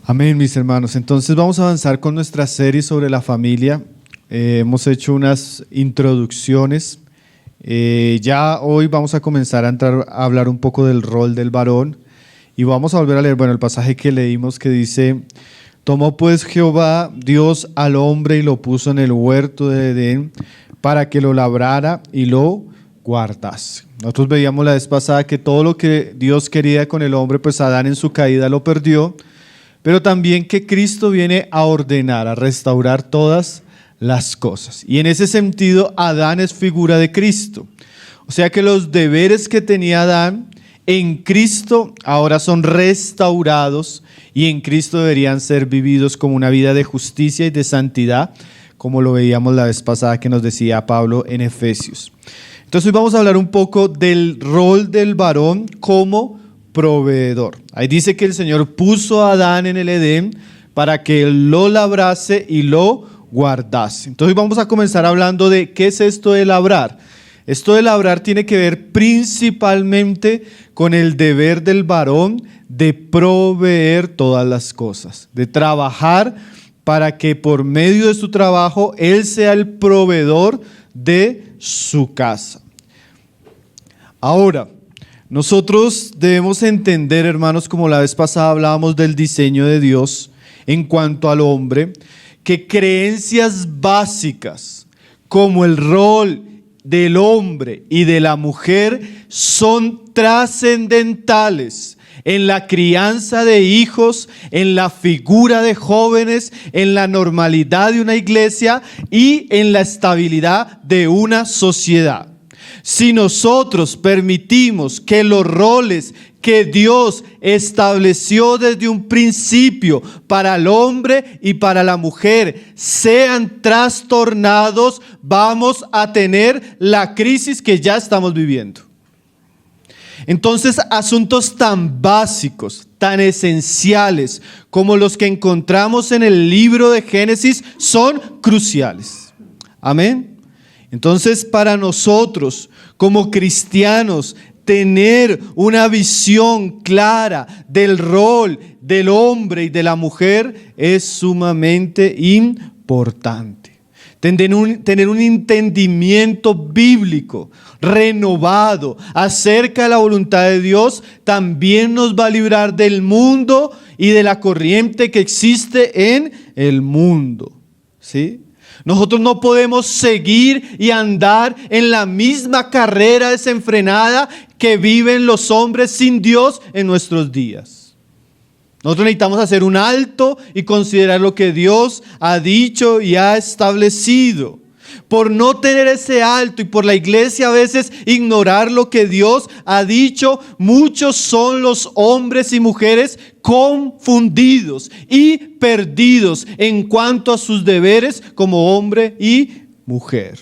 Amén, mis hermanos. Entonces vamos a avanzar con nuestra serie sobre la familia. Hemos hecho unas introducciones. Ya hoy vamos a comenzar a hablar un poco del rol del varón. Y vamos a volver a leer, el pasaje que leímos que dice: tomó pues Jehová Dios al hombre y lo puso en el huerto de Edén para que lo labrara y lo guardase. Nosotros veíamos la vez pasada que todo lo que Dios quería con el hombre, pues Adán en su caída lo perdió, pero también que Cristo viene a ordenar, a restaurar todas las cosas. Y en ese sentido, Adán es figura de Cristo. O sea que los deberes que tenía Adán en Cristo ahora son restaurados y en Cristo deberían ser vividos como una vida de justicia y de santidad, como lo veíamos la vez pasada que nos decía Pablo en Efesios. Entonces hoy vamos a hablar un poco del rol del varón como proveedor. Ahí dice que el Señor puso a Adán en el Edén para que él lo labrase y lo guardase. Entonces vamos a comenzar hablando de qué es esto de labrar. Esto de labrar tiene que ver principalmente con el deber del varón de proveer todas las cosas, de trabajar para que por medio de su trabajo él sea el proveedor de su casa. Ahora, nosotros debemos entender, hermanos, como la vez pasada hablábamos del diseño de Dios en cuanto al hombre, que creencias básicas como el rol del hombre y de la mujer son trascendentales en la crianza de hijos, en la figura de jóvenes, en la normalidad de una iglesia y en la estabilidad de una sociedad. Si nosotros permitimos que los roles que Dios estableció desde un principio para el hombre y para la mujer sean trastornados, vamos a tener la crisis que ya estamos viviendo. Entonces, asuntos tan básicos, tan esenciales como los que encontramos en el libro de Génesis son cruciales. Amén. Entonces, para nosotros como cristianos, tener una visión clara del rol del hombre y de la mujer es sumamente importante. Tener un entendimiento bíblico renovado acerca de la voluntad de Dios también nos va a librar del mundo y de la corriente que existe en el mundo, ¿sí? Nosotros no podemos seguir y andar en la misma carrera desenfrenada que viven los hombres sin Dios en nuestros días. Nosotros necesitamos hacer un alto y considerar lo que Dios ha dicho y ha establecido. Por no tener ese alto y por la iglesia a veces ignorar lo que Dios ha dicho, muchos son los hombres y mujeres confundidos y perdidos en cuanto a sus deberes como hombre y mujer.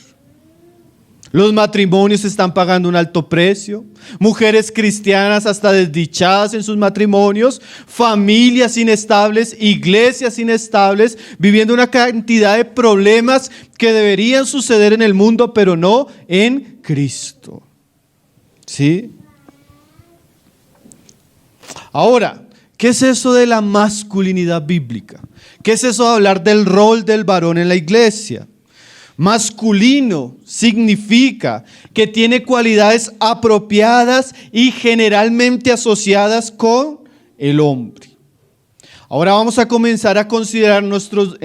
Los matrimonios están pagando un alto precio, mujeres cristianas hasta desdichadas en sus matrimonios, familias inestables, iglesias inestables, viviendo una cantidad de problemas que deberían suceder en el mundo, pero no en Cristo. ¿Sí? Ahora, ¿qué es eso de la masculinidad bíblica? ¿Qué es eso de hablar del rol del varón en la iglesia? Masculino significa que tiene cualidades apropiadas y generalmente asociadas con el hombre. Ahora vamos a comenzar a considerar en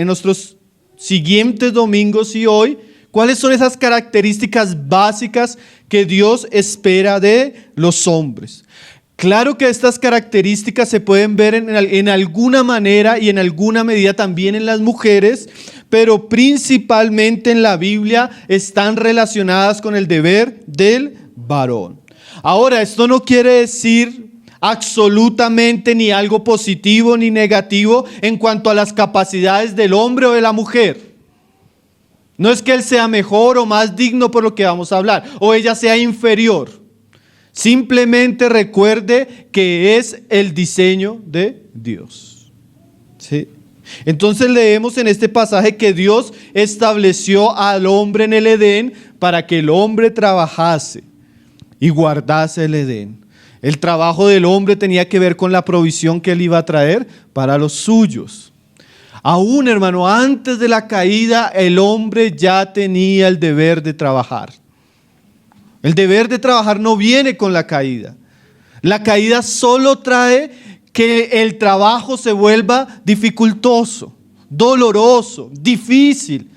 nuestros siguientes domingos y hoy cuáles son esas características básicas que Dios espera de los hombres. Claro que estas características se pueden ver en alguna manera y en alguna medida también en las mujeres, pero principalmente en la Biblia están relacionadas con el deber del varón. Ahora, esto no quiere decir absolutamente ni algo positivo ni negativo en cuanto a las capacidades del hombre o de la mujer. No es que él sea mejor o más digno por lo que vamos a hablar, o ella sea inferior. Simplemente recuerde que es el diseño de Dios. ¿Sí? Entonces leemos en este pasaje que Dios estableció al hombre en el Edén para que el hombre trabajase y guardase el Edén. El trabajo del hombre tenía que ver con la provisión que él iba a traer para los suyos. Aún, hermano, antes de la caída, el hombre ya tenía el deber de trabajar. El deber de trabajar no viene con la caída. La caída solo trae que el trabajo se vuelva dificultoso, doloroso, difícil.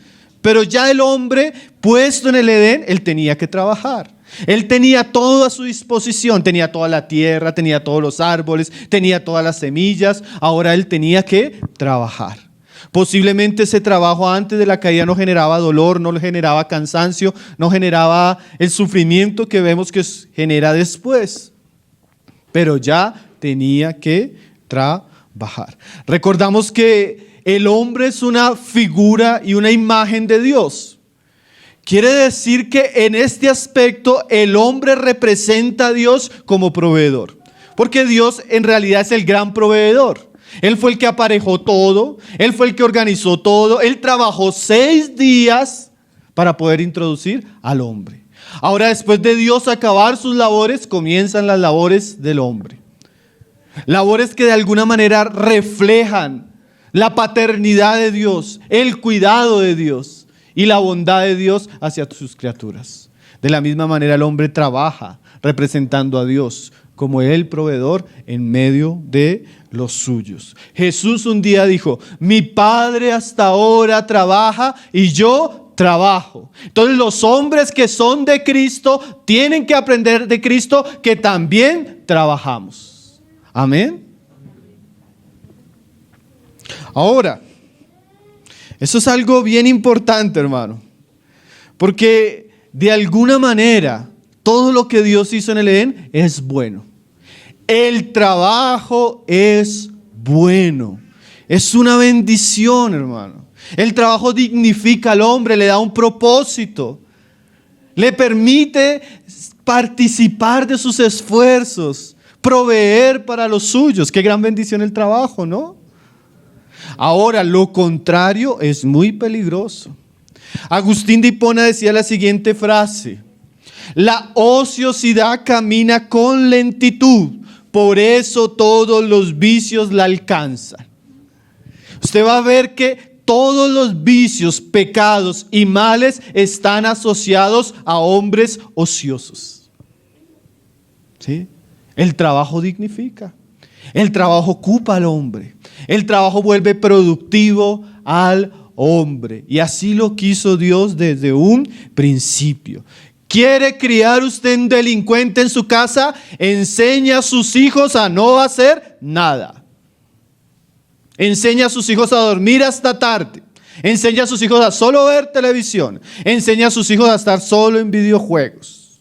Pero ya el hombre puesto en el Edén, él tenía que trabajar. Él tenía todo a su disposición, tenía toda la tierra, tenía todos los árboles, tenía todas las semillas. Ahora él tenía que trabajar. Posiblemente ese trabajo antes de la caída no generaba dolor, no generaba cansancio, no generaba el sufrimiento que vemos que genera después. Pero ya tenía que trabajar. Recordamos que el hombre es una figura y una imagen de Dios. Quiere decir que en este aspecto el hombre representa a Dios como proveedor. Porque Dios en realidad es el gran proveedor. Él fue el que aparejó todo, Él fue el que organizó todo, Él trabajó 6 días para poder introducir al hombre. Ahora, después de Dios acabar sus labores, comienzan las labores del hombre. Labores que de alguna manera reflejan la paternidad de Dios, el cuidado de Dios y la bondad de Dios hacia sus criaturas. De la misma manera el hombre trabaja representando a Dios como el proveedor en medio de los suyos. Jesús un día dijo: mi Padre hasta ahora trabaja y yo trabajo. Entonces los hombres que son de Cristo tienen que aprender de Cristo que también trabajamos. Amén. Ahora, eso es algo bien importante, hermano, porque de alguna manera todo lo que Dios hizo en el Edén es bueno. El trabajo es bueno. Es una bendición, hermano. El trabajo dignifica al hombre, le da un propósito. Le permite participar de sus esfuerzos, proveer para los suyos. Qué gran bendición el trabajo, ¿no? Ahora, lo contrario es muy peligroso. Agustín de Hipona decía la siguiente frase: la ociosidad camina con lentitud, por eso todos los vicios la alcanzan. Usted va a ver que todos los vicios, pecados y males están asociados a hombres ociosos. ¿Sí? El trabajo dignifica. El trabajo ocupa al hombre. El trabajo vuelve productivo al hombre. Y así lo quiso Dios desde un principio. ¿Quiere criar usted un delincuente en su casa? Enseña a sus hijos a no hacer nada. Enseña a sus hijos a dormir hasta tarde. Enseña a sus hijos a solo ver televisión. Enseña a sus hijos a estar solo en videojuegos.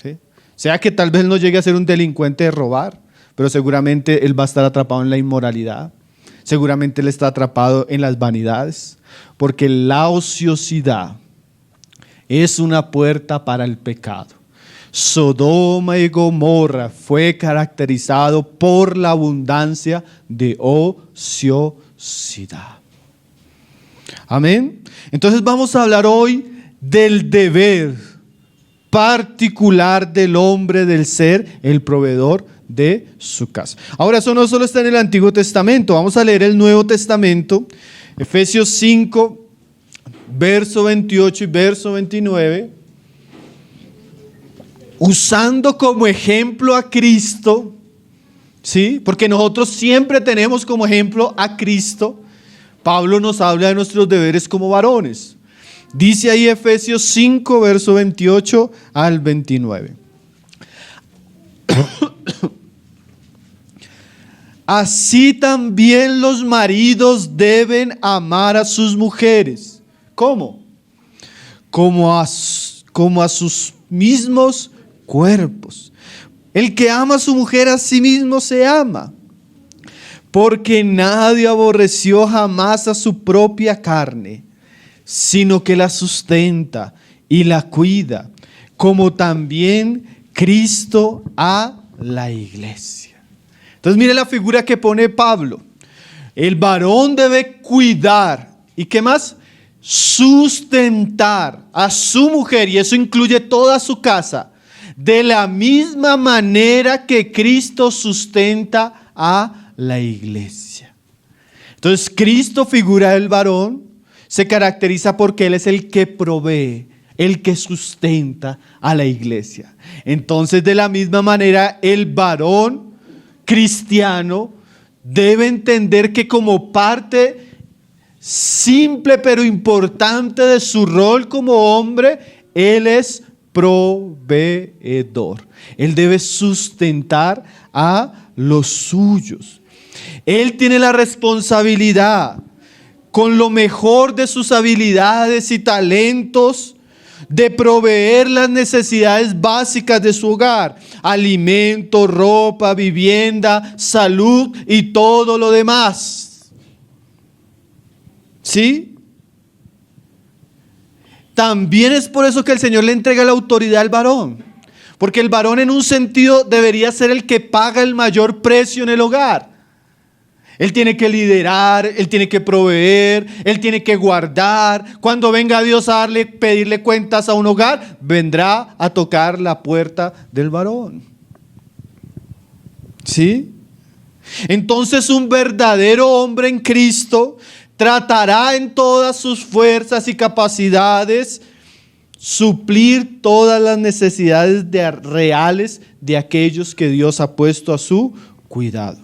¿Sí? Sea que tal vez no llegue a ser un delincuente de robar, pero seguramente él va a estar atrapado en la inmoralidad. Seguramente él está atrapado en las vanidades, porque la ociosidad es una puerta para el pecado. Sodoma y Gomorra fue caracterizado por la abundancia de ociosidad. Amén. Entonces vamos a hablar hoy del deber particular del hombre, del ser el proveedor de su casa. Ahora, eso no solo está en el Antiguo Testamento. Vamos a leer el Nuevo Testamento, Efesios 5, verso 28 y verso 29, usando como ejemplo a Cristo, ¿sí? Porque nosotros siempre tenemos como ejemplo a Cristo. Pablo nos habla de nuestros deberes como varones. Dice ahí Efesios 5, verso 28 al 29. Así también los maridos deben amar a sus mujeres. ¿Cómo? Como a sus mismos cuerpos. El que ama a su mujer a sí mismo se ama. Porque nadie aborreció jamás a su propia carne, sino que la sustenta y la cuida, como también Cristo a la iglesia. Entonces mire la figura que pone Pablo. El varón debe cuidar. ¿Y qué más? Sustentar a su mujer, y eso incluye toda su casa, de la misma manera que Cristo sustenta a la iglesia. Entonces, Cristo, figura del varón, se caracteriza porque Él es el que provee, el que sustenta a la iglesia. Entonces, de la misma manera, el varón cristiano debe entender que como parte simple pero importante de su rol como hombre, Él es proveedor. Él debe sustentar a los suyos. Él tiene la responsabilidad, con lo mejor de sus habilidades y talentos, de proveer las necesidades básicas de su hogar: alimento, ropa, vivienda, salud y todo lo demás. ¿Sí? También es por eso que el Señor le entrega la autoridad al varón, porque el varón en un sentido debería ser el que paga el mayor precio en el hogar. Él tiene que liderar, Él tiene que proveer, Él tiene que guardar. Cuando venga Dios a pedirle cuentas a un hogar, vendrá a tocar la puerta del varón. ¿Sí? Entonces, un verdadero hombre en Cristo tratará en todas sus fuerzas y capacidades suplir todas las necesidades reales de aquellos que Dios ha puesto a su cuidado,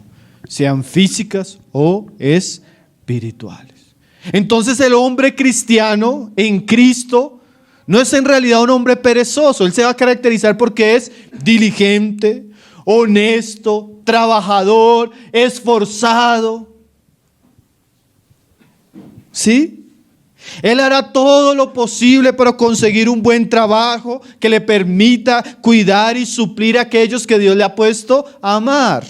sean físicas o espirituales. Entonces, el hombre cristiano en Cristo no es en realidad un hombre perezoso. Él se va a caracterizar porque es diligente, honesto, trabajador, esforzado. ¿Sí? Él hará todo lo posible para conseguir un buen trabajo que le permita cuidar y suplir a aquellos que Dios le ha puesto a amar.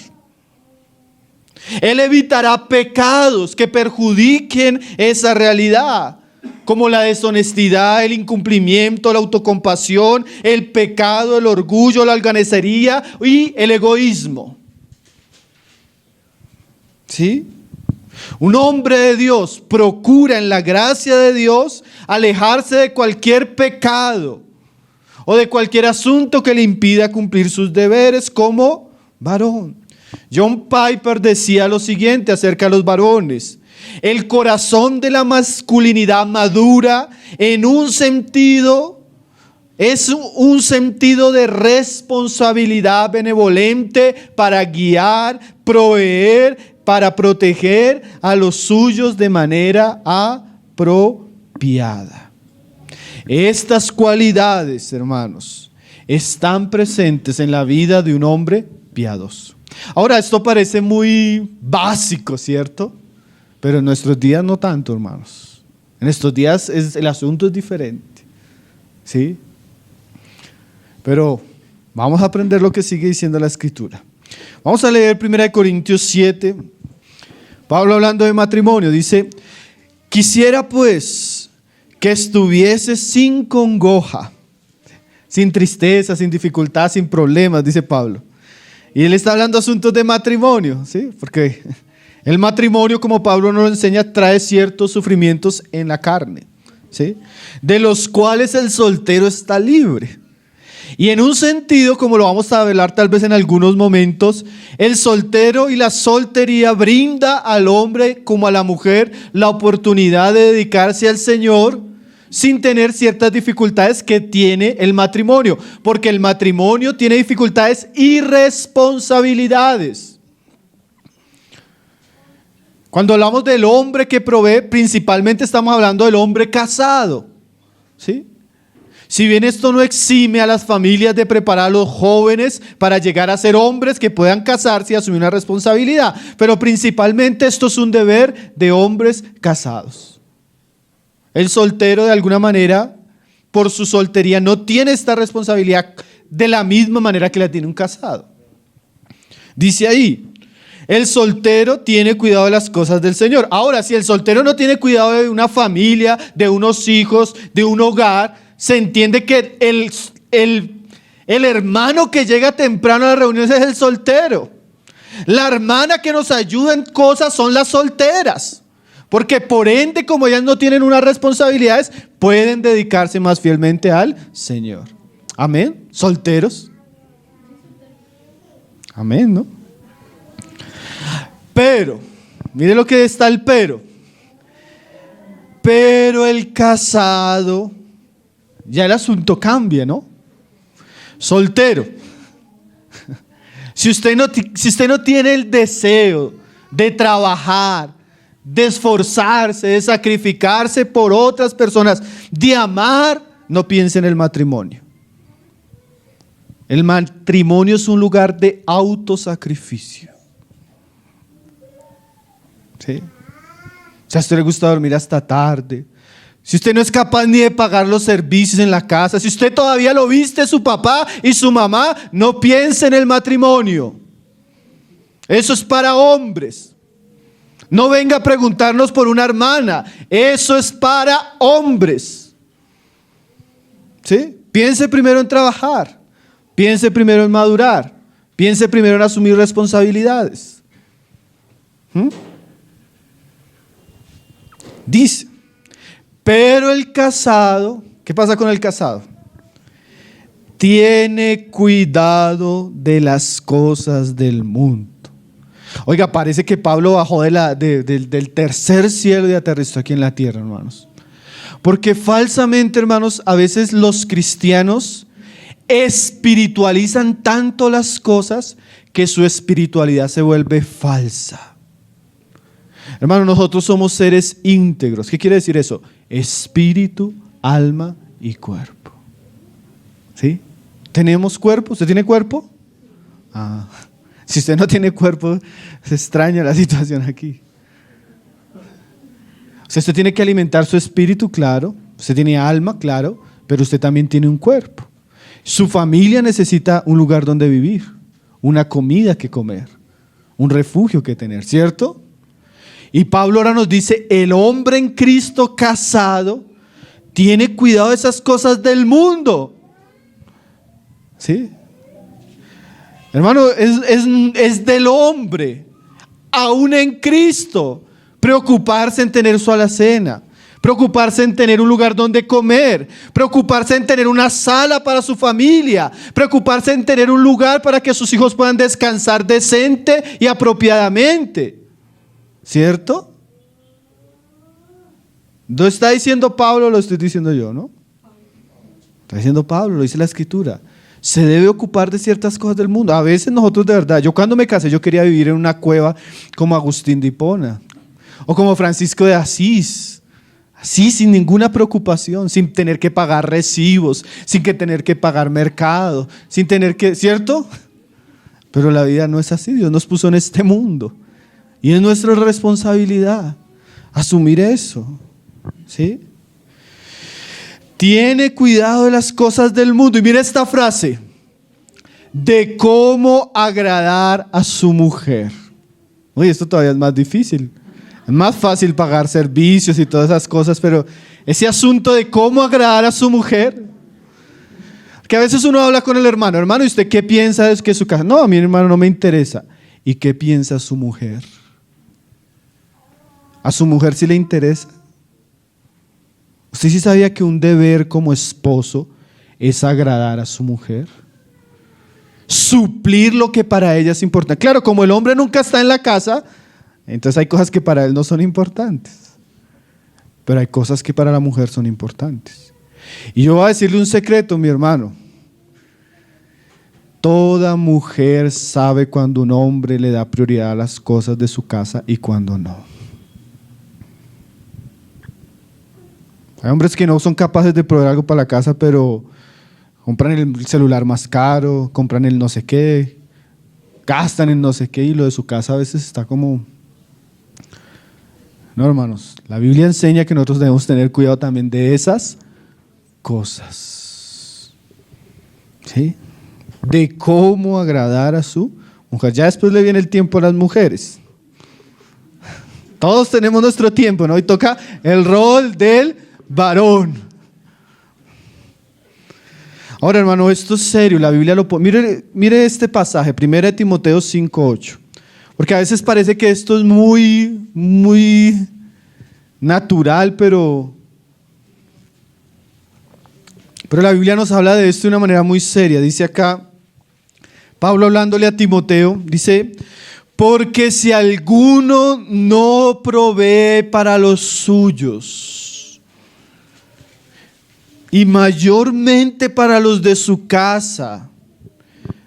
Él evitará pecados que perjudiquen esa realidad, como la deshonestidad, el incumplimiento, la autocompasión, el pecado, el orgullo, la alganesería y el egoísmo. ¿Sí? Un hombre de Dios procura en la gracia de Dios alejarse de cualquier pecado o de cualquier asunto que le impida cumplir sus deberes como varón. John Piper decía lo siguiente acerca de los varones: el corazón de la masculinidad madura en un sentido es un sentido de responsabilidad benevolente para guiar, proveer, para proteger a los suyos de manera apropiada. Estas cualidades, hermanos, están presentes en la vida de un hombre piadoso. Ahora, esto parece muy básico, ¿cierto? Pero en nuestros días no tanto, hermanos. En estos días el asunto es diferente, ¿sí? Pero vamos a aprender lo que sigue diciendo la Escritura. Vamos a leer 1 Corintios 7. Pablo, hablando de matrimonio, dice: quisiera pues que estuviese sin congoja, sin tristeza, sin dificultad, sin problemas, dice Pablo. Y él está hablando de asuntos de matrimonio, ¿sí? Porque el matrimonio, como Pablo nos lo enseña, trae ciertos sufrimientos en la carne, ¿sí? De los cuales el soltero está libre. Y en un sentido, como lo vamos a hablar tal vez en algunos momentos, el soltero y la soltería brinda al hombre como a la mujer la oportunidad de dedicarse al Señor sin tener ciertas dificultades que tiene el matrimonio, porque el matrimonio tiene dificultades y responsabilidades. Cuando hablamos del hombre que provee, principalmente estamos hablando del hombre casado, ¿sí? Si bien esto no exime a las familias de preparar a los jóvenes para llegar a ser hombres que puedan casarse y asumir una responsabilidad, pero principalmente esto es un deber de hombres casados. El soltero, de alguna manera, por su soltería, no tiene esta responsabilidad de la misma manera que la tiene un casado. Dice ahí: el soltero tiene cuidado de las cosas del Señor. Ahora, si el soltero no tiene cuidado de una familia, de unos hijos, de un hogar, se entiende que el hermano que llega temprano a las reuniones es el soltero. La hermana que nos ayuda en cosas son las solteras. Porque por ende, como ellas no tienen unas responsabilidades, pueden dedicarse más fielmente al Señor. Amén. Solteros, Amén, ¿no? Pero, mire lo que está el pero. Pero el casado, ya el asunto cambia, ¿no? Soltero. Si usted no tiene el deseo de trabajar, de esforzarse, de sacrificarse por otras personas, de amar, no piense en el matrimonio. El matrimonio es un lugar de autosacrificio. ¿Sí? Si a usted le gusta dormir hasta tarde, si usted no es capaz ni de pagar los servicios en la casa, si usted todavía lo viste su papá y su mamá, no piense en el matrimonio. Eso es para hombres. No venga a preguntarnos por una hermana. Eso es para hombres. ¿Sí? Piense primero en trabajar. Piense primero en madurar. Piense primero en asumir responsabilidades. Dice, pero el casado, ¿qué pasa con el casado? Tiene cuidado de las cosas del mundo. Oiga, parece que Pablo bajó del tercer cielo y aterrizó aquí en la tierra, hermanos. Porque falsamente, hermanos, a veces los cristianos espiritualizan tanto las cosas que su espiritualidad se vuelve falsa. Hermano, nosotros somos seres íntegros. ¿Qué quiere decir eso? Espíritu, alma y cuerpo. ¿Sí? ¿Tenemos cuerpo? ¿Usted tiene cuerpo? Si usted no tiene cuerpo, se extraña la situación aquí. Usted tiene que alimentar su espíritu, claro. Usted tiene alma, claro. Pero usted también tiene un cuerpo. Su familia necesita un lugar donde vivir, una comida que comer, un refugio que tener, ¿cierto? Y Pablo ahora nos dice, el hombre en Cristo casado tiene cuidado de esas cosas del mundo. ¿Sí? Hermano, es del hombre, aún en Cristo, preocuparse en tener su alacena, preocuparse en tener un lugar donde comer, preocuparse en tener una sala para su familia, preocuparse en tener un lugar para que sus hijos puedan descansar decente y apropiadamente. ¿Cierto? ¿No está diciendo Pablo, lo estoy diciendo yo, no? Está diciendo Pablo, lo dice la Escritura. Se debe ocupar de ciertas cosas del mundo. A veces nosotros de verdad, yo cuando me casé yo quería vivir en una cueva como Agustín de Hipona o como Francisco de Asís. Así, sin ninguna preocupación, sin tener que pagar recibos, sin que tener que pagar mercado, sin tener que, ¿cierto? Pero la vida no es así. Dios nos puso en este mundo y es nuestra responsabilidad asumir eso, ¿sí? Tiene cuidado de las cosas del mundo. Y mira esta frase, de cómo agradar a su mujer. Oye, esto todavía es más difícil. Es más fácil pagar servicios y todas esas cosas, pero ese asunto de cómo agradar a su mujer, que a veces uno habla con el hermano, ¿y usted qué piensa de que su casa? No, a mi hermano no me interesa. ¿Y qué piensa su mujer? ¿A su mujer sí le interesa? ¿Usted sí sabía que un deber como esposo es agradar a su mujer? Suplir lo que para ella es importante. Claro, como el hombre nunca está en la casa, entonces hay cosas que para él no son importantes. Pero hay cosas que para la mujer son importantes. Y yo voy a decirle un secreto, mi hermano. Toda mujer sabe cuando un hombre le da prioridad a las cosas de su casa y cuando no. Hay hombres que no son capaces de proveer algo para la casa, pero compran el celular más caro, compran el no sé qué, gastan en no sé qué, y lo de su casa a veces está como... No, hermanos, la Biblia enseña que nosotros debemos tener cuidado también de esas cosas. ¿Sí? De cómo agradar a su mujer. Ya después le viene el tiempo a las mujeres. Todos tenemos nuestro tiempo, ¿no? Y toca el rol del varón. Ahora, hermano, esto es serio, la Biblia lo pone. Mire este pasaje, 1 Timoteo 5:8. Porque a veces parece que esto es muy natural, pero la Biblia nos habla de esto de una manera muy seria. Dice acá, Pablo hablándole a Timoteo, dice, porque si alguno no provee para los suyos, y mayormente para los de su casa,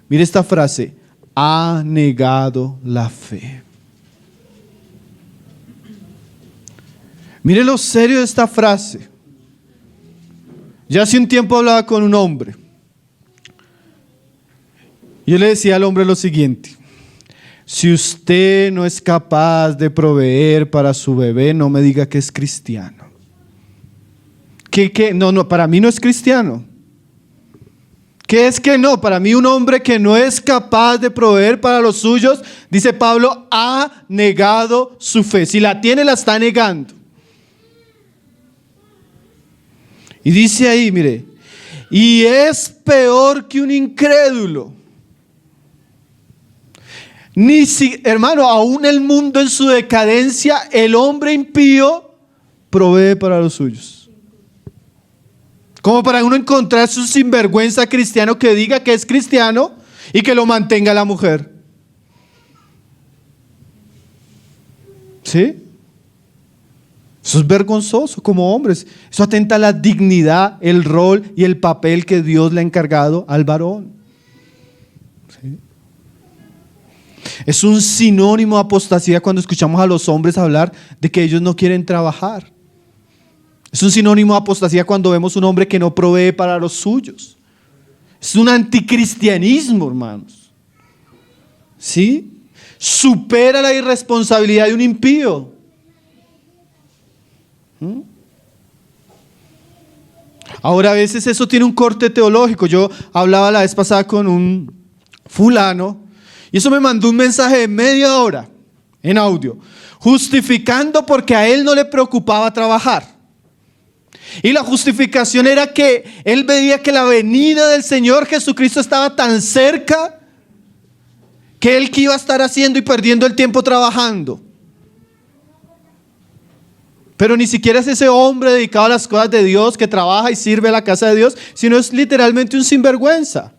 mire esta frase, ha negado la fe. Mire lo serio de esta frase. Ya hace un tiempo hablaba con un hombre. Yo le decía al hombre lo siguiente: si usted no es capaz de proveer para su bebé, no me diga que es cristiano. ¿Qué? No, para mí no es cristiano. ¿Qué es que no? Para mí un hombre que no es capaz de proveer para los suyos, dice Pablo, ha negado su fe. Si la tiene, la está negando. Y dice ahí, mire, y es peor que un incrédulo. Hermano, aún el mundo en su decadencia, el hombre impío provee para los suyos. Como para uno encontrarse un sinvergüenza cristiano que diga que es cristiano y que lo mantenga la mujer. ¿Sí? Eso es vergonzoso como hombres. Eso atenta a la dignidad, el rol y el papel que Dios le ha encargado al varón. ¿Sí? Es un sinónimo de apostasía cuando escuchamos a los hombres hablar de que ellos no quieren trabajar. Es un sinónimo de apostasía cuando vemos un hombre que no provee para los suyos. Es un anticristianismo, hermanos. ¿Sí? Supera la irresponsabilidad de un impío. Ahora, a veces eso tiene un corte teológico. Yo hablaba la vez pasada con un fulano y eso me mandó un mensaje de media hora en audio, justificando porque a él no le preocupaba trabajar. Y la justificación era que él veía que la venida del Señor Jesucristo estaba tan cerca que él que iba a estar haciendo y perdiendo el tiempo trabajando. Pero ni siquiera es ese hombre dedicado a las cosas de Dios que trabaja y sirve a la casa de Dios, sino es literalmente un sinvergüenza.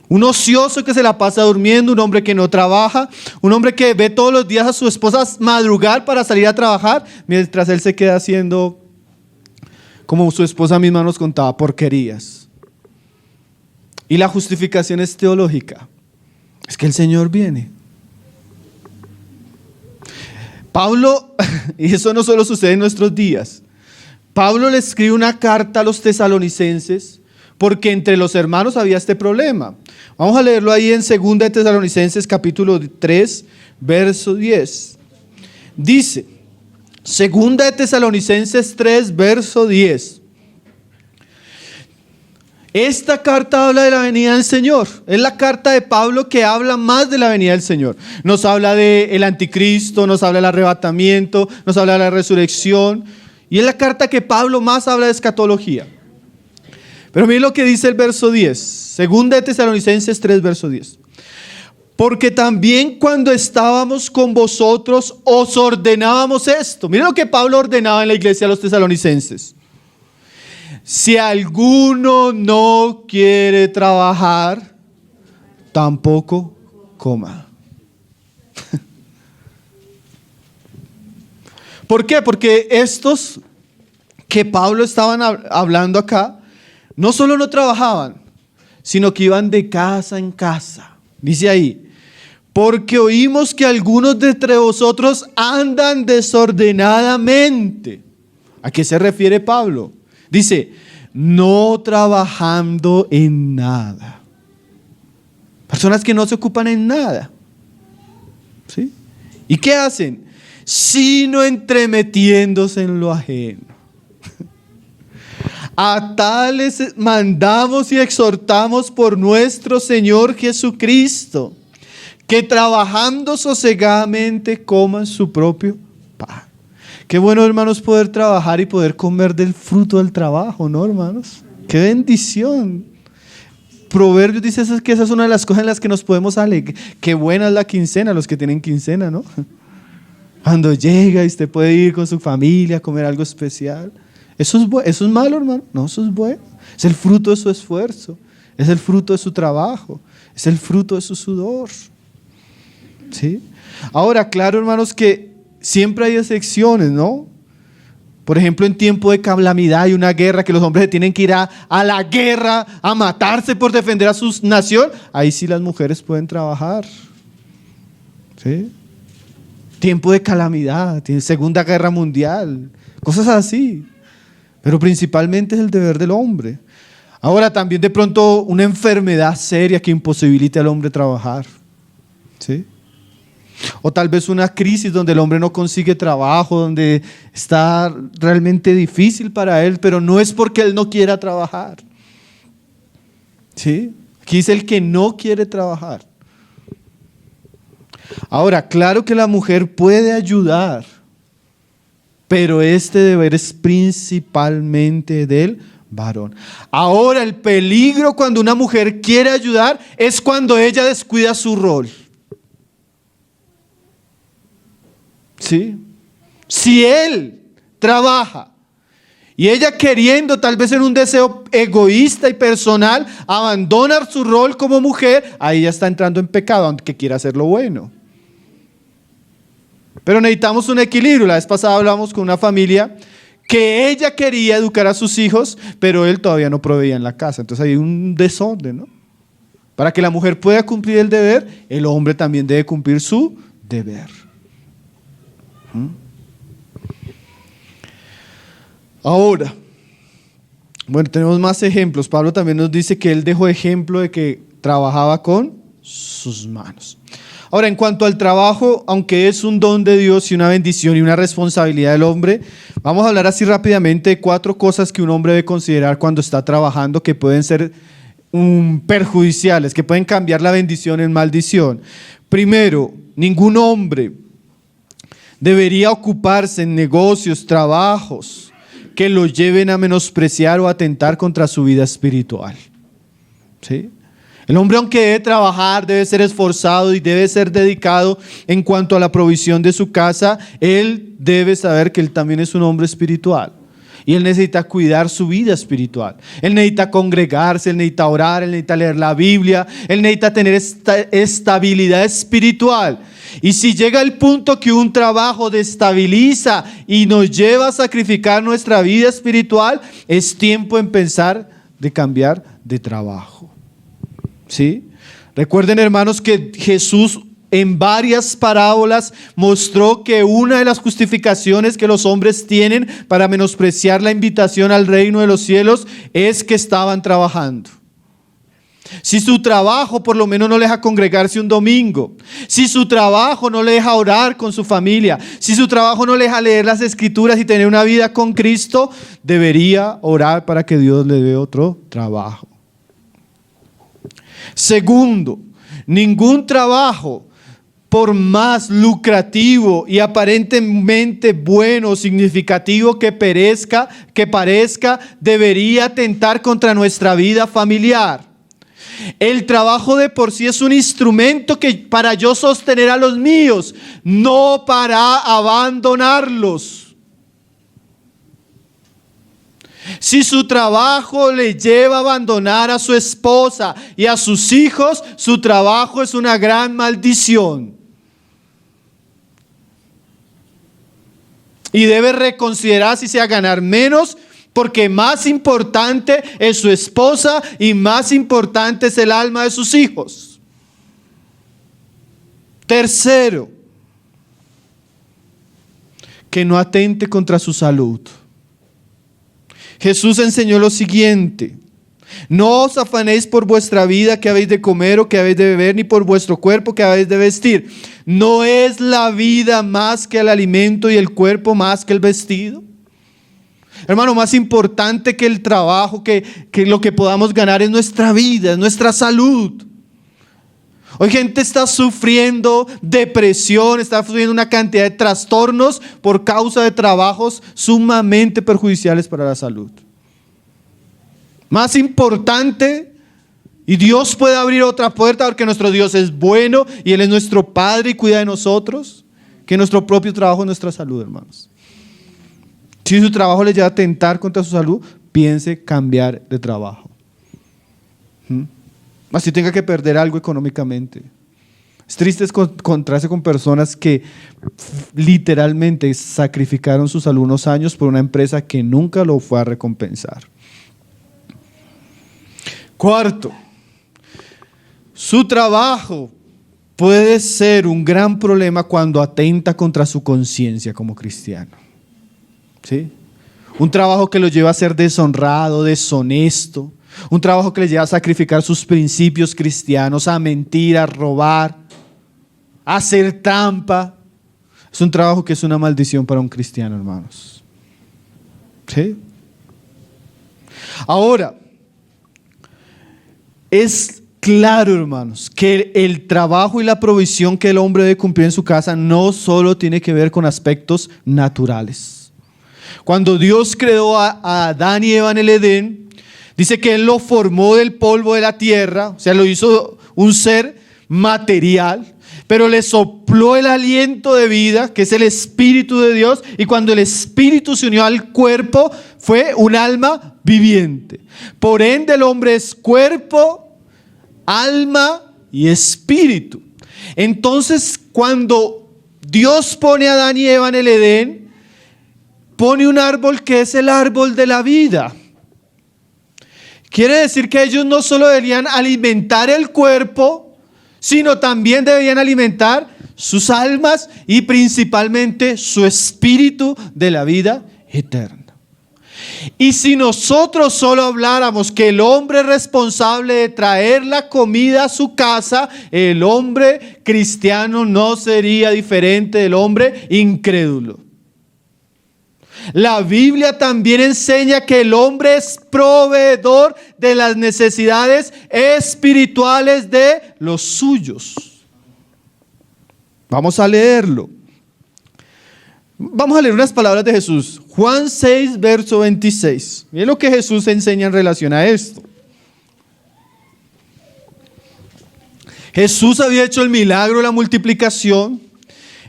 Un ocioso que se la pasa durmiendo, un hombre que no trabaja, un hombre que ve todos los días a su esposa madrugar para salir a trabajar, mientras él se queda haciendo, como su esposa misma nos contaba, porquerías. Y la justificación es teológica. Es que el Señor viene. Pablo, y eso no solo sucede en nuestros días, Pablo le escribe una carta a los tesalonicenses porque entre los hermanos había este problema. Vamos a leerlo ahí en 2 de Tesalonicenses capítulo 3, verso 10. Dice, 2 de Tesalonicenses 3, verso 10. Esta carta habla de la venida del Señor. Es la carta de Pablo que habla más de la venida del Señor. Nos habla del anticristo, nos habla del arrebatamiento, nos habla de la resurrección. Y es la carta que Pablo más habla de escatología. Pero miren lo que dice el verso 10. 2 de Tesalonicenses 3, verso 10. Porque también cuando estábamos con vosotros os ordenábamos esto. Miren lo que Pablo ordenaba en la iglesia a los tesalonicenses. Si alguno no quiere trabajar, tampoco coma. ¿Por qué? Porque estos que Pablo estaban hablando acá, no solo no trabajaban, sino que iban de casa en casa. Dice ahí, porque oímos que algunos de entre vosotros andan desordenadamente. ¿A qué se refiere Pablo? Dice, no trabajando en nada. Personas que no se ocupan en nada. ¿Sí? ¿Y qué hacen? Sino entremetiéndose en lo ajeno. A tales mandamos y exhortamos por nuestro Señor Jesucristo, que trabajando sosegadamente coman su propio pan. Qué bueno, hermanos, poder trabajar y poder comer del fruto del trabajo, ¿no, hermanos? Qué bendición. Proverbios dice que esa es una de las cosas en las que nos podemos alegrar. Qué buena es la quincena, los que tienen quincena, ¿no? Cuando llega y usted puede ir con su familia a comer algo especial. ¿Eso es malo, hermano? No, eso es bueno. Es el fruto de su esfuerzo. es el fruto de su trabajo, es el fruto de su sudor. ¿Sí? Ahora, claro, hermanos, que siempre hay excepciones, ¿no? Por ejemplo, en tiempo de calamidad y una guerra, que los hombres tienen que ir a la guerra, a matarse por defender a su nación, ahí sí las mujeres pueden trabajar. ¿Sí? Tiempo de calamidad, Segunda Guerra Mundial, cosas así. Pero principalmente es el deber del hombre. Ahora también de pronto una enfermedad seria que imposibilite al hombre trabajar. ¿Sí? O tal vez una crisis donde el hombre no consigue trabajo, donde está realmente difícil para él, pero no es porque él no quiera trabajar. ¿Sí? Aquí dice el que no quiere trabajar. Ahora, claro que la mujer puede ayudar, pero este deber es principalmente del varón. Ahora, el peligro cuando una mujer quiere ayudar es cuando ella descuida su rol. ¿Sí? Si él trabaja y ella queriendo, tal vez en un deseo egoísta y personal, abandonar su rol como mujer, ahí ya está entrando en pecado, aunque quiera hacer lo bueno. Pero necesitamos un equilibrio. La vez pasada hablamos con una familia que ella quería educar a sus hijos, pero él todavía no proveía en la casa. Entonces hay un desorden, ¿no? Para que la mujer pueda cumplir el deber, el hombre también debe cumplir su deber. Ahora, bueno, tenemos más ejemplos. Pablo también nos dice que él dejó ejemplo de que trabajaba con sus manos. Ahora, en cuanto al trabajo, aunque es un don de Dios y una bendición y una responsabilidad del hombre, vamos a hablar así rápidamente de 4 cosas que un hombre debe considerar cuando está trabajando que pueden ser perjudiciales, que pueden cambiar la bendición en maldición. Primero, ningún hombre debería ocuparse en negocios, trabajos que lo lleven a menospreciar o atentar contra su vida espiritual. ¿Sí? El hombre, aunque debe trabajar, debe ser esforzado y debe ser dedicado en cuanto a la provisión de su casa, él debe saber que él también es un hombre espiritual. Y él necesita cuidar su vida espiritual. Él necesita congregarse, él necesita orar, él necesita leer la Biblia, él necesita tener estabilidad espiritual. Y si llega el punto que un trabajo destabiliza y nos lleva a sacrificar nuestra vida espiritual, es tiempo en pensar de cambiar de trabajo. ¿Sí? Recuerden, hermanos, que Jesús en varias parábolas mostró que una de las justificaciones que los hombres tienen para menospreciar la invitación al reino de los cielos es que estaban trabajando. Si su trabajo por lo menos no le deja congregarse un domingo, si su trabajo no le deja orar con su familia, si su trabajo no le deja leer las escrituras y tener una vida con Cristo, debería orar para que Dios le dé otro trabajo. Segundo, ningún trabajo, por más lucrativo y aparentemente bueno o significativo que parezca, debería atentar contra nuestra vida familiar. El trabajo de por sí es un instrumento para yo sostener a los míos, no para abandonarlos. Si su trabajo le lleva a abandonar a su esposa y a sus hijos, su trabajo es una gran maldición. Y debe reconsiderar si sea ganar menos, porque más importante es su esposa y más importante es el alma de sus hijos. Tercero, que no atente contra su salud. Jesús enseñó lo siguiente: no os afanéis por vuestra vida, que habéis de comer o que habéis de beber, ni por vuestro cuerpo, que habéis de vestir. ¿No es la vida más que el alimento y el cuerpo más que el vestido? Hermano, más importante que el trabajo, que lo que podamos ganar es nuestra vida, es nuestra salud. Hoy gente está sufriendo depresión, está sufriendo una cantidad de trastornos por causa de trabajos sumamente perjudiciales para la salud. Más importante, y Dios puede abrir otra puerta porque nuestro Dios es bueno y Él es nuestro Padre y cuida de nosotros, que nuestro propio trabajo es nuestra salud, hermanos. Si su trabajo le lleva a atentar contra su salud, piense cambiar de trabajo. Así tenga que perder algo económicamente. Es triste encontrarse con personas que literalmente sacrificaron su salud unos años por una empresa que nunca lo fue a recompensar. Cuarto, su trabajo puede ser un gran problema cuando atenta contra su conciencia como cristiano. ¿Sí? Un trabajo que lo lleva a ser deshonrado, deshonesto. Un trabajo que le lleva a sacrificar sus principios cristianos, a mentir, a robar, a hacer trampa. Es un trabajo que es una maldición para un cristiano, hermanos. ¿Sí? Ahora, es claro, hermanos, que el trabajo y la provisión que el hombre debe cumplir en su casa no solo tiene que ver con aspectos naturales. Cuando Dios creó a Adán y Eva en el Edén, dice que Él lo formó del polvo de la tierra, o sea, lo hizo un ser material, pero le sopló el aliento de vida, que es el Espíritu de Dios, y cuando el Espíritu se unió al cuerpo, fue un alma viviente. Por ende, el hombre es cuerpo, alma y espíritu. Entonces, cuando Dios pone a Adán y Eva en el Edén, pone un árbol que es el árbol de la vida. Quiere decir que ellos no solo deberían alimentar el cuerpo, sino también deberían alimentar sus almas y principalmente su espíritu de la vida eterna. Y si nosotros solo habláramos que el hombre es responsable de traer la comida a su casa, el hombre cristiano no sería diferente del hombre incrédulo. La Biblia también enseña que el hombre es proveedor de las necesidades espirituales de los suyos. Vamos a leerlo. Vamos a leer unas palabras de Jesús. Juan 6, verso 26. Miren lo que Jesús enseña en relación a esto. Jesús había hecho el milagro de la multiplicación.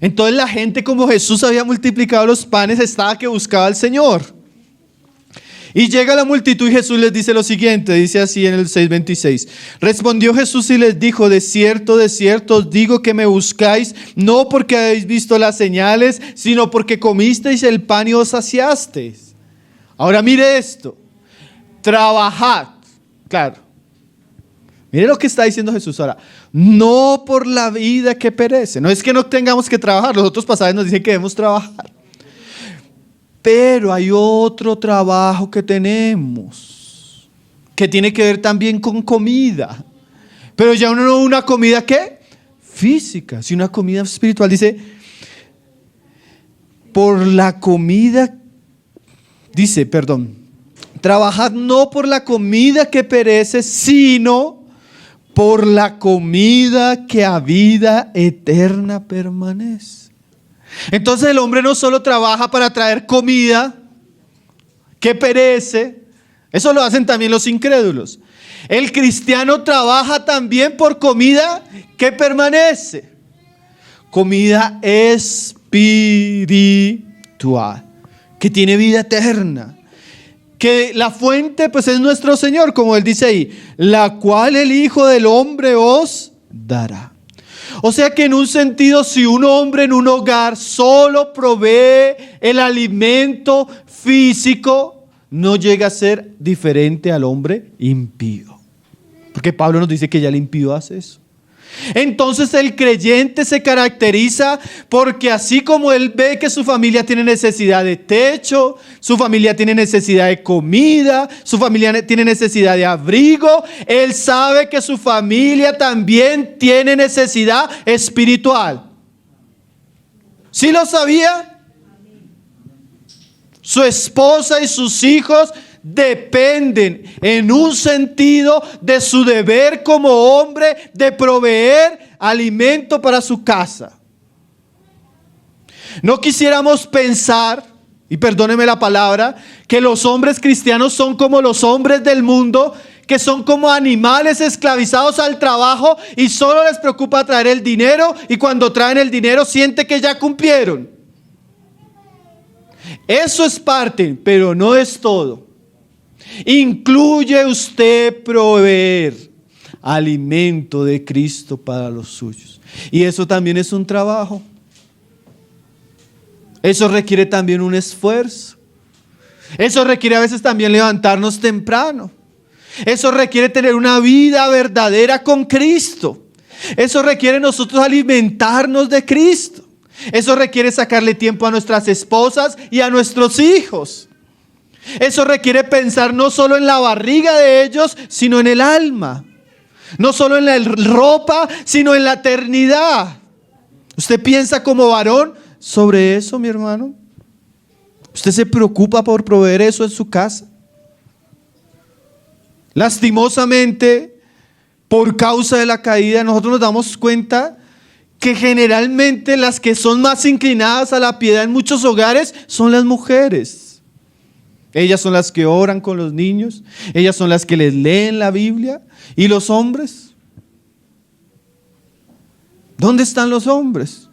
Entonces la gente, como Jesús había multiplicado los panes, estaba que buscaba al Señor. Y llega la multitud y Jesús les dice lo siguiente, dice así en el 6:26. Respondió Jesús y les dijo: de cierto os digo que me buscáis, no porque habéis visto las señales, sino porque comisteis el pan y os saciasteis. Ahora mire esto, trabajad, claro. Mire lo que está diciendo Jesús ahora. No por la vida que perece. No es que no tengamos que trabajar. Los otros pasajes nos dicen que debemos trabajar. Pero hay otro trabajo que tenemos, que tiene que ver también con comida. Pero ya no una comida, ¿qué? Física, sino una comida espiritual. Dice, por la comida, trabajad no por la comida que perece, sino por la comida que a vida eterna permanece. Entonces el hombre no solo trabaja para traer comida que perece, eso lo hacen también los incrédulos. El cristiano trabaja también por comida que permanece, comida espiritual, que tiene vida eterna. Que la fuente pues es nuestro Señor, como Él dice ahí, la cual el Hijo del Hombre os dará. O sea que en un sentido, si un hombre en un hogar solo provee el alimento físico, no llega a ser diferente al hombre impío. Porque Pablo nos dice que ya el impío hace eso. Entonces el creyente se caracteriza porque así como él ve que su familia tiene necesidad de techo, su familia tiene necesidad de comida, su familia tiene necesidad de abrigo, él sabe que su familia también tiene necesidad espiritual. ¿Sí lo sabía? Su esposa y sus hijos dependen en un sentido de su deber como hombre de proveer alimento para su casa. No quisiéramos pensar, y perdóneme la palabra, que los hombres cristianos son como los hombres del mundo, que son como animales esclavizados al trabajo y solo les preocupa traer el dinero, y cuando traen el dinero siente que ya cumplieron. Eso es parte, pero no es todo. Incluye usted proveer. alimento de Cristo para los suyos. Y eso también es un trabajo. Eso requiere también un esfuerzo. Eso requiere a veces también levantarnos temprano. Eso requiere tener una vida verdadera con Cristo. Eso requiere nosotros alimentarnos de Cristo. Eso requiere sacarle tiempo a nuestras esposas y a nuestros hijos. Eso requiere pensar no solo en la barriga de ellos, sino en el alma. No solo en la ropa, sino en la eternidad. ¿Usted piensa como varón sobre eso, mi hermano? ¿Usted se preocupa por proveer eso en su casa? Lastimosamente, por causa de la caída, nosotros nos damos cuenta que generalmente las que son más inclinadas a la piedad en muchos hogares son las mujeres. Ellas son las que oran con los niños, ellas son las que les leen la Biblia. ¿Y los hombres? ¿Dónde están los hombres?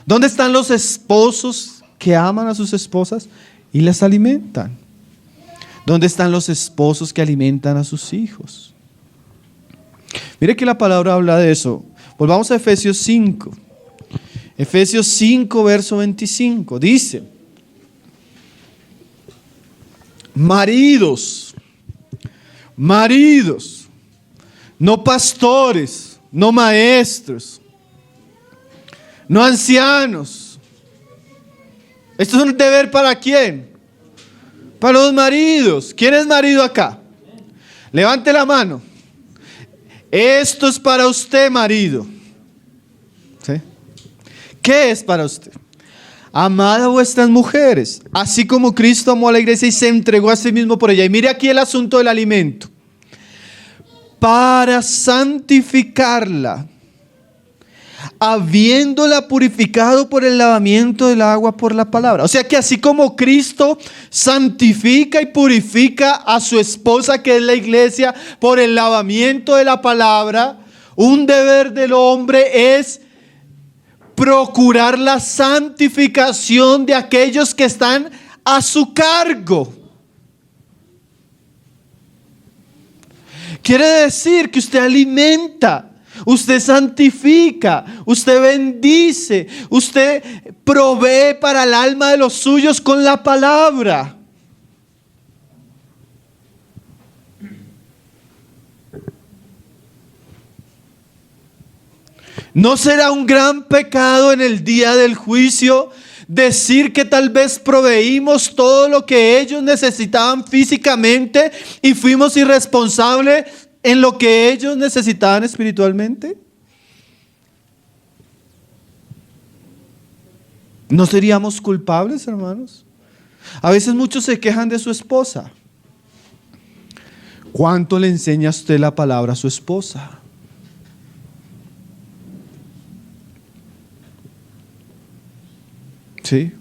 ¿Dónde están los esposos que aman a sus esposas y las alimentan? ¿Dónde están los esposos que alimentan a sus hijos? Mire que la palabra habla de eso. Volvamos a Efesios 5. Efesios 5, verso 25. Dice: maridos, no pastores, no maestros, no ancianos. Esto es un deber ¿para quién? Para los maridos. ¿Quién es marido acá? Levante la mano. Esto es para usted, marido. ¿Sí? ¿Qué es para usted? Amad a vuestras mujeres, así como Cristo amó a la iglesia y se entregó a sí mismo por ella. Y mire aquí el asunto del alimento. Para santificarla, habiéndola purificado por el lavamiento del agua por la palabra. O sea que así como Cristo santifica y purifica a su esposa, que es la iglesia, por el lavamiento de la palabra, un deber del hombre es procurar la santificación de aquellos que están a su cargo. Quiere decir que usted alimenta, usted santifica, usted bendice, usted provee para el alma de los suyos con la palabra. ¿No será un gran pecado en el día del juicio decir que tal vez proveímos todo lo que ellos necesitaban físicamente y fuimos irresponsables en lo que ellos necesitaban espiritualmente? ¿No seríamos culpables, hermanos? A veces muchos se quejan de su esposa. ¿Cuánto le enseña usted la palabra a su esposa? ¿Sí?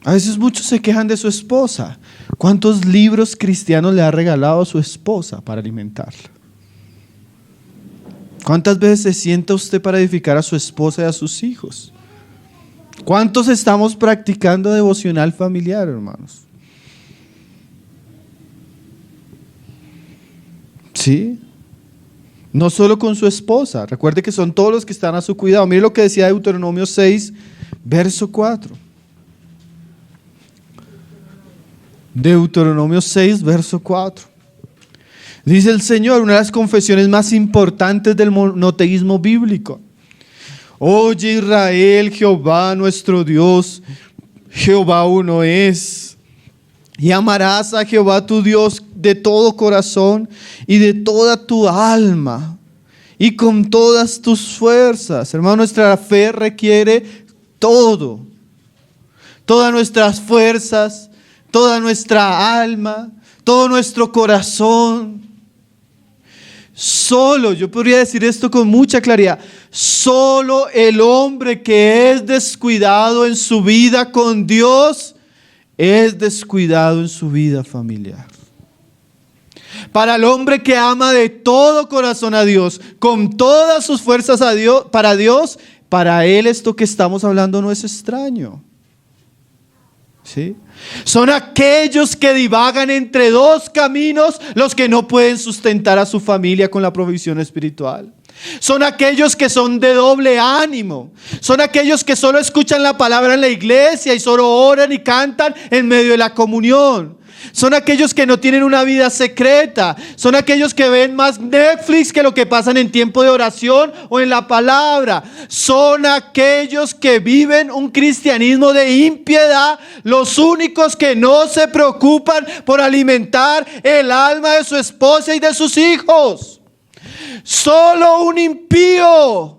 A veces muchos se quejan de su esposa. ¿Cuántos libros cristianos le ha regalado a su esposa para alimentarla? ¿Cuántas veces se sienta usted para edificar a su esposa y a sus hijos? ¿Cuántos estamos practicando devocional familiar, hermanos? ¿Sí? No solo con su esposa. Recuerde que son todos los que están a su cuidado. Mire lo que decía Deuteronomio 6, verso 4. Deuteronomio 6, verso 4. Dice el Señor, una de las confesiones más importantes del monoteísmo bíblico. Oye Israel, Jehová nuestro Dios, Jehová uno es. Y amarás a Jehová tu Dios de todo corazón y de toda tu alma y con todas tus fuerzas. Hermano, nuestra fe requiere todo. Todas nuestras fuerzas, toda nuestra alma, todo nuestro corazón. Solo, yo podría decir esto con mucha claridad, solo el hombre que es descuidado en su vida con Dios es descuidado en su vida familiar. Para el hombre que ama de todo corazón a Dios, con todas sus fuerzas a Dios, para él esto que estamos hablando no es extraño. ¿Sí? Son aquellos que divagan entre dos caminos los que no pueden sustentar a su familia con la provisión espiritual. Son aquellos que son de doble ánimo. Son aquellos que solo escuchan la palabra en la iglesia y solo oran y cantan en medio de la comunión. Son aquellos que no tienen una vida secreta. Son aquellos que ven más Netflix que lo que pasan en tiempo de oración o en la palabra. Son aquellos que viven un cristianismo de impiedad. Los únicos que no se preocupan por alimentar el alma de su esposa y de sus hijos. Solo un impío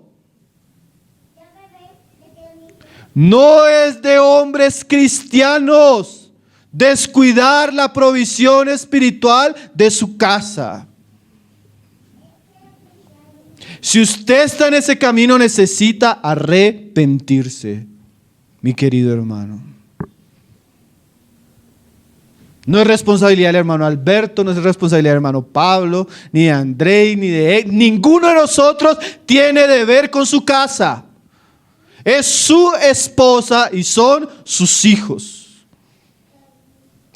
no es de hombres cristianos descuidar la provisión espiritual de su casa. Si usted está en ese camino, necesita arrepentirse, mi querido hermano. No es responsabilidad del hermano Alberto, no es responsabilidad del hermano Pablo, ni de Andrei, ni de él. Ninguno de nosotros tiene deber con su casa. Es su esposa y son sus hijos.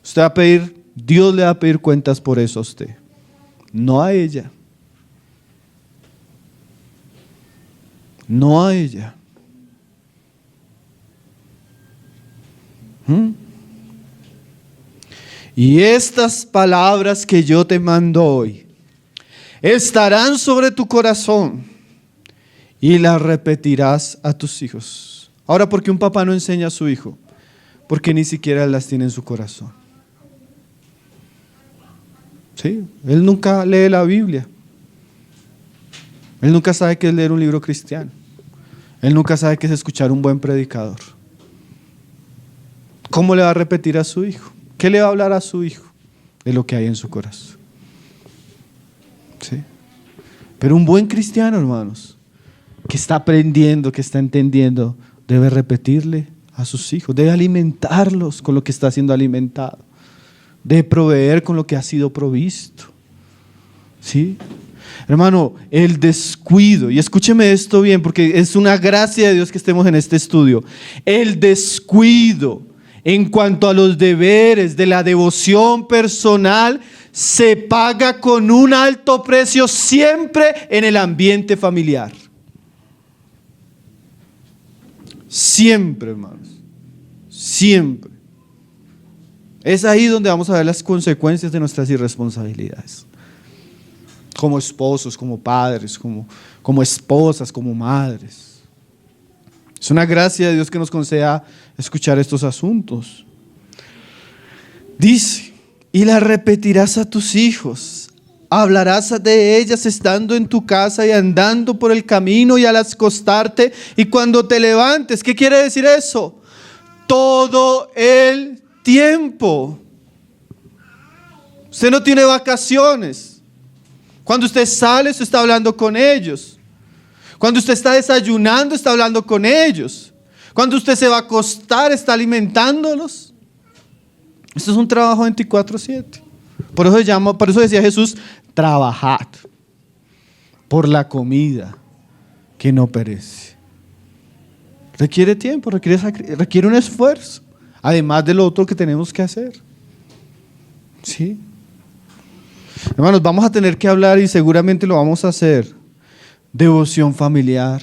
Usted va a pedir, Dios le va a pedir cuentas por eso a usted, no a ella. No a ella. Y estas palabras que yo te mando hoy estarán sobre tu corazón y las repetirás a tus hijos. Ahora, ¿por qué un papá no enseña a su hijo? Porque ni siquiera las tiene en su corazón. ¿Sí? Él nunca lee la Biblia. Él nunca sabe qué es leer un libro cristiano. Él nunca sabe qué es escuchar un buen predicador. ¿Cómo le va a repetir a su hijo? ¿Qué le va a hablar a su hijo de lo que hay en su corazón? ¿Sí? Pero un buen cristiano, hermanos, que está aprendiendo, que está entendiendo, debe repetirle a sus hijos, debe alimentarlos con lo que está siendo alimentado, debe proveer con lo que ha sido provisto. ¿Sí? Hermano, el descuido, y escúcheme esto bien porque es una gracia de Dios que estemos en este estudio, el descuido en cuanto a los deberes de la devoción personal se paga con un alto precio siempre en el ambiente familiar. Siempre, hermanos, siempre. Es ahí donde vamos a ver las consecuencias de nuestras irresponsabilidades. Como esposos, como padres, como esposas, como madres. Es una gracia de Dios que nos conceda escuchar estos asuntos. Dice, y las repetirás a tus hijos, hablarás de ellas estando en tu casa y andando por el camino y al acostarte y cuando te levantes. ¿Qué quiere decir eso? Todo el tiempo. Usted no tiene vacaciones. Cuando usted sale, usted está hablando con ellos. Cuando usted está desayunando, está hablando con ellos. Cuando usted se va a acostar, está alimentándolos. Esto es un trabajo 24/7. Por eso decía Jesús, trabajad por la comida que no perece. Requiere tiempo, requiere un esfuerzo, además de lo otro que tenemos que hacer. ¿Sí? Hermanos, vamos a tener que hablar y seguramente lo vamos a hacer. Devoción familiar,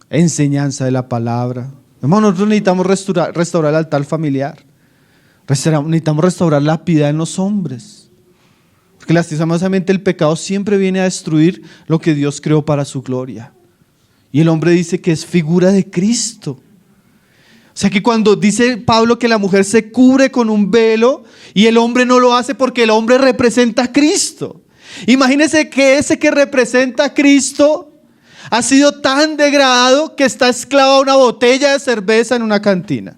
enseñanza de la palabra. Hermanos, nosotros necesitamos restaurar el altar familiar. Necesitamos restaurar la piedad en los hombres. Porque lastimosamente el pecado siempre viene a destruir lo que Dios creó para su gloria. Y el hombre dice que es figura de Cristo. O sea que cuando dice Pablo que la mujer se cubre con un velo y el hombre no lo hace porque el hombre representa a Cristo. Imagínense que ese que representa a Cristo ha sido tan degradado que está esclavo a una botella de cerveza en una cantina.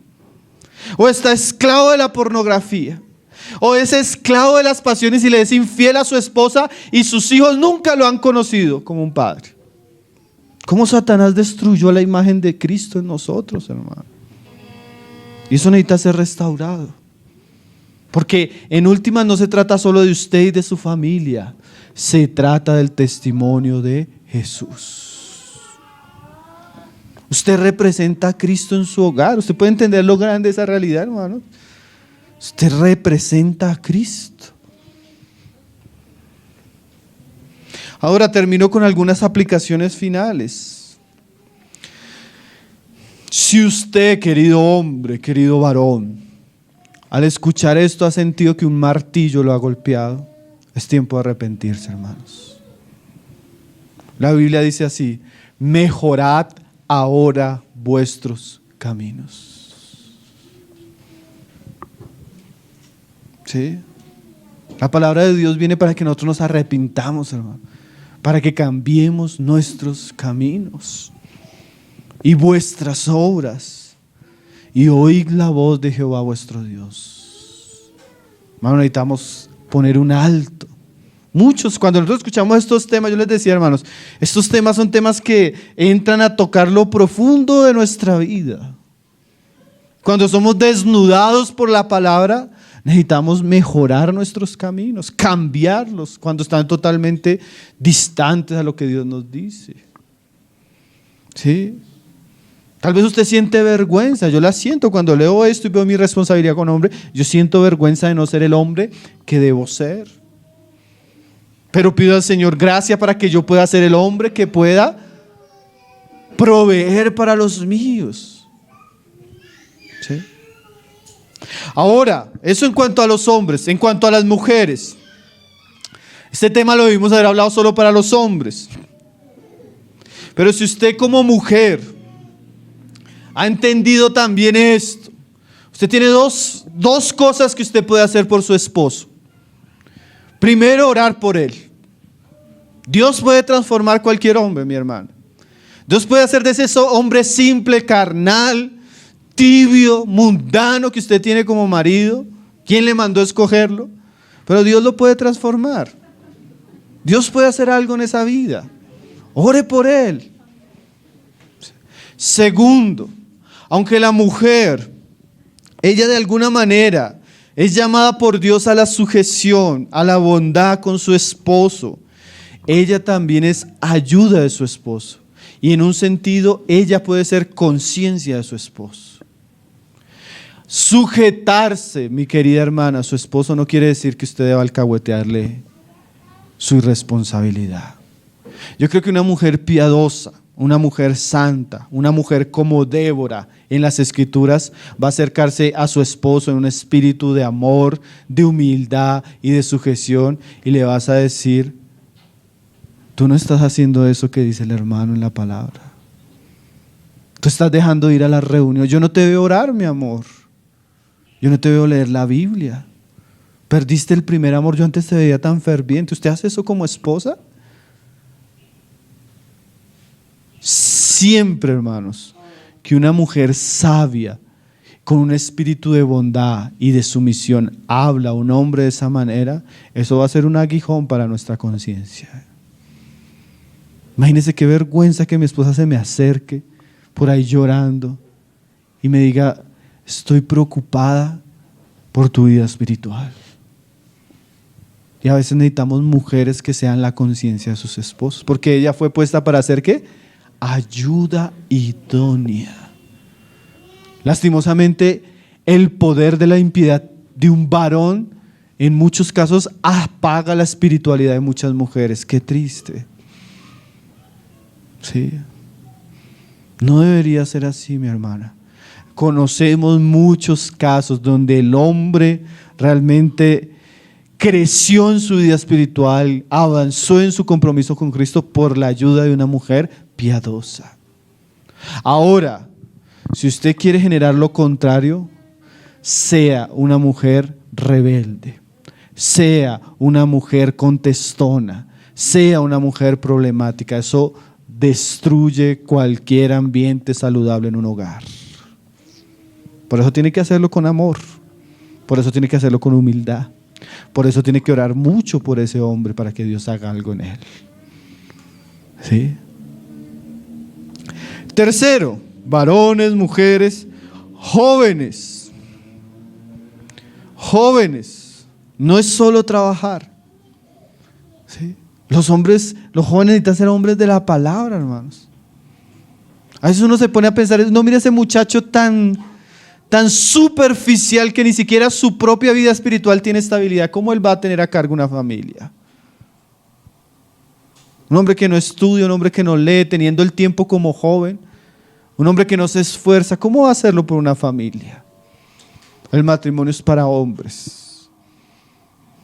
O está esclavo de la pornografía. O es esclavo de las pasiones y le es infiel a su esposa y sus hijos nunca lo han conocido como un padre. ¿Cómo Satanás destruyó la imagen de Cristo en nosotros, hermano? Y eso necesita ser restaurado. Porque en últimas no se trata solo de usted y de su familia. Se trata del testimonio de Jesús. Usted representa a Cristo en su hogar. Usted puede entender lo grande de esa realidad, hermano. Usted representa a Cristo. Ahora termino con algunas aplicaciones finales. Si usted, querido hombre, querido varón, al escuchar esto ha sentido que un martillo lo ha golpeado, es tiempo de arrepentirse, hermanos. La Biblia dice así: mejorad ahora vuestros caminos. ¿Sí? La palabra de Dios viene para que nosotros nos arrepintamos, hermano, para que cambiemos nuestros caminos y vuestras obras, y oíd la voz de Jehová vuestro Dios. Hermano, necesitamos poner un alto. Muchos, cuando nosotros escuchamos estos temas, yo les decía, hermanos, estos temas son temas que entran a tocar lo profundo de nuestra vida. Cuando somos desnudados por la palabra, necesitamos mejorar nuestros caminos, cambiarlos cuando están totalmente distantes a lo que Dios nos dice. ¿Sí? Tal vez usted siente vergüenza. Yo la siento cuando leo esto y veo mi responsabilidad como hombre. Yo siento vergüenza de no ser el hombre que debo ser. Pero pido al Señor gracia para que yo pueda ser el hombre que pueda proveer para los míos. ¿Sí? Ahora, eso en cuanto a los hombres. En cuanto a las mujeres, este tema lo debimos haber hablado solo para los hombres. Pero si usted como mujer ha entendido también esto, usted tiene dos cosas que usted puede hacer por su esposo. Primero, orar por él. Dios puede transformar cualquier hombre, mi hermano. Dios puede hacer de ese hombre simple, carnal, tibio, mundano que usted tiene como marido. ¿Quién le mandó a escogerlo? Pero Dios lo puede transformar. Dios puede hacer algo en esa vida. Ore por él. Segundo, aunque la mujer, ella de alguna manera es llamada por Dios a la sujeción, a la bondad con su esposo, ella también es ayuda de su esposo. Y en un sentido, ella puede ser conciencia de su esposo. Sujetarse, mi querida hermana, a su esposo no quiere decir que usted deba alcahuetearle su irresponsabilidad. Yo creo que una mujer piadosa, una mujer santa, una mujer como Débora en las Escrituras va a acercarse a su esposo en un espíritu de amor, de humildad y de sujeción, y le vas a decir: tú no estás haciendo eso que dice el hermano en la palabra. Tú estás dejando de ir a la reunión. Yo no te veo orar, mi amor. Yo no te veo leer la Biblia. Perdiste el primer amor. Yo antes te veía tan ferviente. ¿Usted hace eso como esposa? Siempre, hermanos, que una mujer sabia, con un espíritu de bondad y de sumisión, habla a un hombre de esa manera, eso va a ser un aguijón para nuestra conciencia. Imagínese qué vergüenza que mi esposa se me acerque por ahí llorando y me diga: estoy preocupada por tu vida espiritual. Y a veces necesitamos mujeres que sean la conciencia de sus esposos, porque ella fue puesta para hacer ¿qué? Ayuda idónea. Lastimosamente, el poder de la impiedad de un varón en muchos casos apaga la espiritualidad de muchas mujeres. Qué triste. Sí. No debería ser así, mi hermana. Conocemos muchos casos donde el hombre realmente creció en su vida espiritual, avanzó en su compromiso con Cristo por la ayuda de una mujer piadosa. Ahora, si usted quiere generar lo contrario, sea una mujer rebelde, sea una mujer contestona, sea una mujer problemática. Eso destruye cualquier ambiente saludable en un hogar. Por eso tiene que hacerlo con amor, por eso tiene que hacerlo con humildad, por eso tiene que orar mucho por ese hombre para que Dios haga algo en él. ¿Sí? Tercero, varones, mujeres, jóvenes. Jóvenes, no es solo trabajar. ¿Sí? Los hombres, los jóvenes necesitan ser hombres de la palabra, hermanos. A veces uno se pone a pensar: no, mira ese muchacho tan tan superficial que ni siquiera su propia vida espiritual tiene estabilidad, ¿cómo él va a tener a cargo una familia? Un hombre que no estudia, un hombre que no lee, teniendo el tiempo como joven, un hombre que no se esfuerza, ¿cómo va a hacerlo por una familia? El matrimonio es para hombres.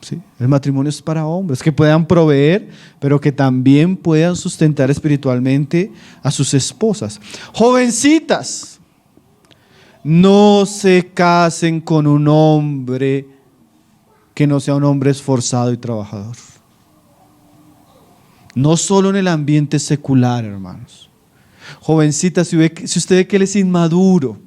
¿Sí? El matrimonio es para hombres que puedan proveer, pero que también puedan sustentar espiritualmente a sus esposas. Jovencitas, no se casen con un hombre que no sea un hombre esforzado y trabajador. No solo en el ambiente secular, hermanos. Jovencitas, si usted ve que él es inmaduro,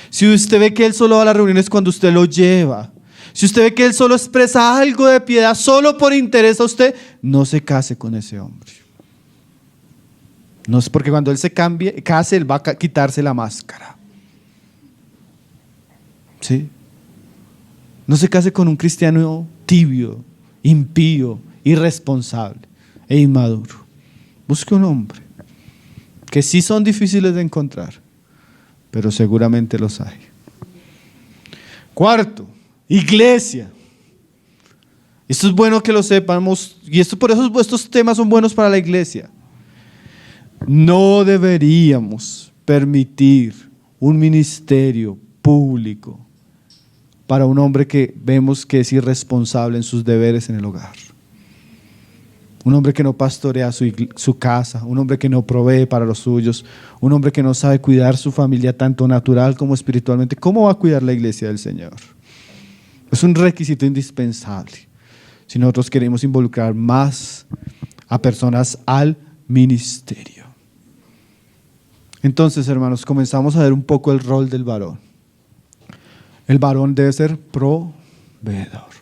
si usted ve que él solo va a las reuniones cuando usted lo lleva, si usted ve que él solo expresa algo de piedad solo por interés a usted, no se case con ese hombre. No es porque cuando él se case, él va a quitarse la máscara. ¿Sí? No se case con un cristiano tibio, impío, irresponsable e inmaduro. Busque un hombre que sí son difíciles de encontrar, pero seguramente los hay. Cuarto, iglesia. Esto es bueno que lo sepamos, y por eso estos temas son buenos para la iglesia. No deberíamos permitir un ministerio público para un hombre que vemos que es irresponsable en sus deberes en el hogar. Un hombre que no pastorea su casa, un hombre que no provee para los suyos, un hombre que no sabe cuidar su familia tanto natural como espiritualmente. ¿Cómo va a cuidar la iglesia del Señor? Es un requisito indispensable si nosotros queremos involucrar más a personas al ministerio. Entonces, hermanos, comenzamos a ver un poco el rol del varón. El varón debe ser proveedor.